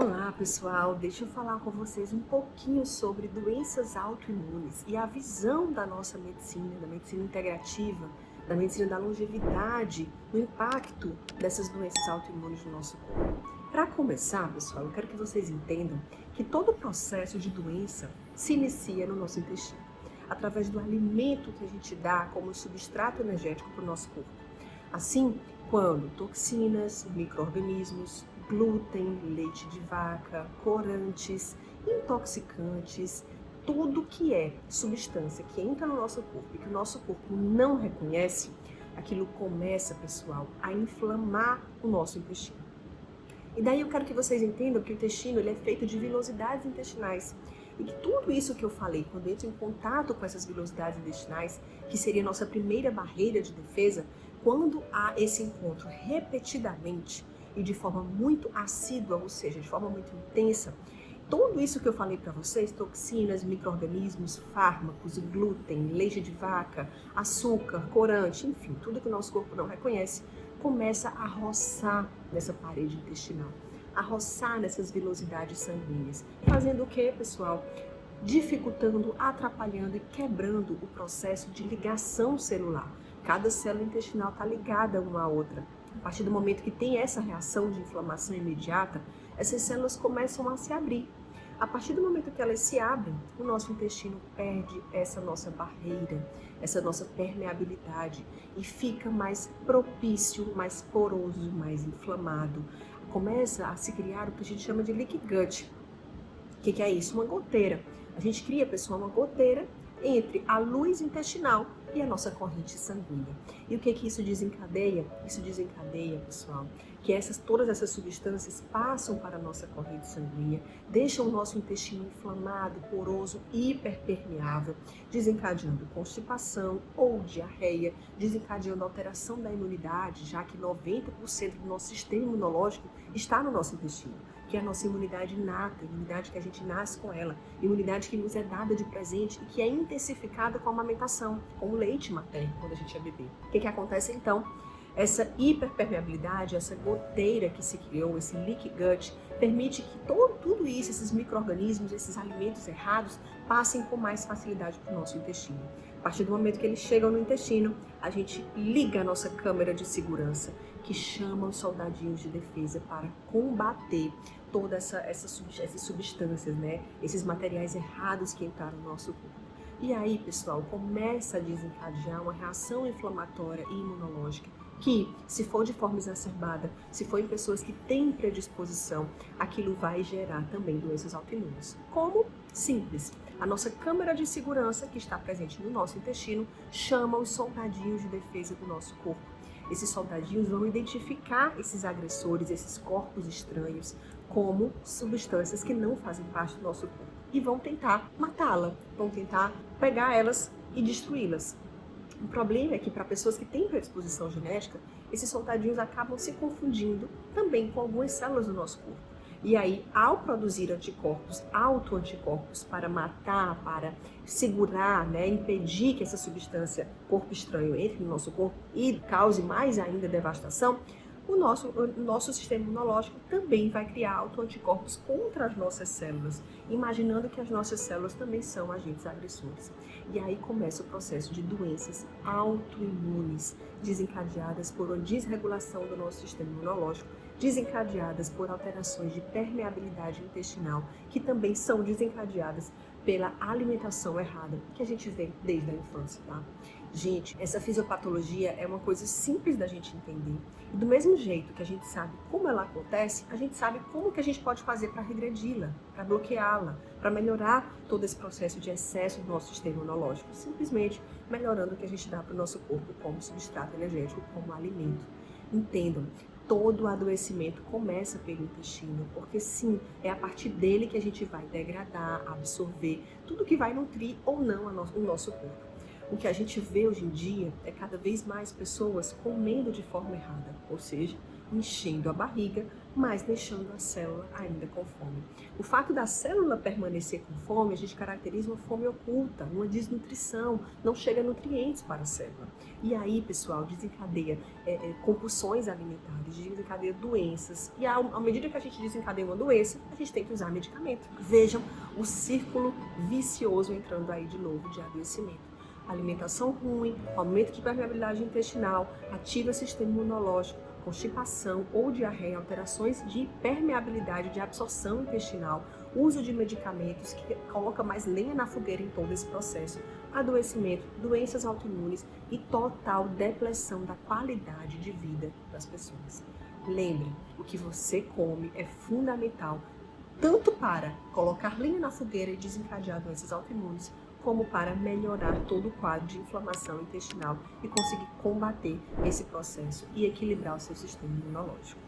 Olá pessoal, deixa eu falar com vocês um pouquinho sobre doenças autoimunes e a visão da nossa medicina, da medicina integrativa, da medicina da longevidade, no impacto dessas doenças autoimunes no nosso corpo. Para começar, pessoal, eu quero que vocês entendam que todo o processo de doença se inicia no nosso intestino, através do alimento que a gente dá como substrato energético para o nosso corpo. Assim, quando toxinas, micro-organismos, glúten, leite de vaca, corantes, intoxicantes, tudo que é substância que entra no nosso corpo e que o nosso corpo não reconhece, aquilo começa, pessoal, a inflamar o nosso intestino. E daí eu quero que vocês entendam que o intestino ele é feito de vilosidades intestinais. E que tudo isso que eu falei, quando entra em contato com essas vilosidades intestinais, que seria a nossa primeira barreira de defesa, quando há esse encontro repetidamente e de forma muito assídua, ou seja, de forma muito intensa, tudo isso que eu falei para vocês, toxinas, micro-organismos, fármacos, glúten, leite de vaca, açúcar, corante, enfim, tudo que o nosso corpo não reconhece, começa a roçar nessa parede intestinal, a roçar nessas vilosidades sanguíneas. Fazendo o que, pessoal? Dificultando, atrapalhando e quebrando o processo de ligação celular. Cada célula intestinal está ligada uma à outra. A partir do momento que tem essa reação de inflamação imediata, essas células começam a se abrir. A partir do momento que elas se abrem, o nosso intestino perde essa nossa barreira, essa nossa permeabilidade e fica mais propício, mais poroso, mais inflamado. Começa a se criar o que a gente chama de leaky gut. O que é isso? Uma goteira. A gente cria, pessoal, uma goteira entre a luz intestinal e a nossa corrente sanguínea. E o que isso desencadeia? Isso desencadeia, pessoal, que todas essas substâncias passam para a nossa corrente sanguínea, deixam o nosso intestino inflamado, poroso, hiperpermeável, desencadeando constipação ou diarreia, desencadeando alteração da imunidade, já que 90% do nosso sistema imunológico está no nosso intestino, que é a nossa imunidade inata, imunidade que a gente nasce com ela, imunidade que nos é dada de presente e que é intensificada com a amamentação, com o leite materno, quando a gente é bebê. O que acontece então? Essa hiperpermeabilidade, essa goteira que se criou, esse leaky gut, permite que tudo isso, esses micro-organismos, esses alimentos errados, passem com mais facilidade para o nosso intestino. A partir do momento que eles chegam no intestino, a gente liga a nossa câmara de segurança, que chama os soldadinhos de defesa para combater todas essas substâncias, né? Esses materiais errados que entraram no nosso corpo. E aí, pessoal, começa a desencadear uma reação inflamatória e imunológica que, se for de forma exacerbada, se for em pessoas que têm predisposição, aquilo vai gerar também doenças autoimunes. Como? Simples. A nossa câmara de segurança, que está presente no nosso intestino, chama os soldadinhos de defesa do nosso corpo. Esses soldadinhos vão identificar esses agressores, esses corpos estranhos, como substâncias que não fazem parte do nosso corpo e vão tentar matá-la, vão tentar pegar elas e destruí-las. O problema é que para pessoas que têm predisposição genética, esses soldadinhos acabam se confundindo também com algumas células do nosso corpo. E aí, ao produzir anticorpos, autoanticorpos para matar, para segurar, né, impedir que essa substância, corpo estranho, entre no nosso corpo e cause mais ainda devastação, o nosso sistema imunológico também vai criar autoanticorpos contra as nossas células, imaginando que as nossas células também são agentes agressores. E aí começa o processo de doenças autoimunes, desencadeadas por uma desregulação do nosso sistema imunológico, desencadeadas por alterações de permeabilidade intestinal, que também são desencadeadas pela alimentação errada, que a gente vê desde a infância, tá? Gente, essa fisiopatologia é uma coisa simples da gente entender. E do mesmo jeito que a gente sabe como ela acontece, a gente sabe como que a gente pode fazer para regredi-la, para bloqueá-la, para melhorar todo esse processo de excesso do nosso sistema imunológico, simplesmente melhorando o que a gente dá para o nosso corpo como substrato energético, como alimento. Entendam, todo adoecimento começa pelo intestino, porque sim, é a partir dele que a gente vai degradar, absorver tudo que vai nutrir ou não o nosso corpo. O que a gente vê hoje em dia é cada vez mais pessoas comendo de forma errada, ou seja, enchendo a barriga, mas deixando a célula ainda com fome. O fato da célula permanecer com fome, a gente caracteriza uma fome oculta, uma desnutrição, não chega nutrientes para a célula. E aí, pessoal, desencadeia compulsões alimentares, desencadeia doenças. E à medida que a gente desencadeia uma doença, a gente tem que usar medicamento. Vejam o círculo vicioso entrando aí de novo de adoecimento. Alimentação ruim, aumento de permeabilidade intestinal, ativa o sistema imunológico, constipação ou diarreia, alterações de permeabilidade, de absorção intestinal, uso de medicamentos que coloca mais lenha na fogueira em todo esse processo, adoecimento, doenças autoimunes e total depressão da qualidade de vida das pessoas. Lembre, o que você come é fundamental, tanto para colocar lenha na fogueira e desencadear doenças autoimunes, como para melhorar todo o quadro de inflamação intestinal e conseguir combater esse processo e equilibrar o seu sistema imunológico.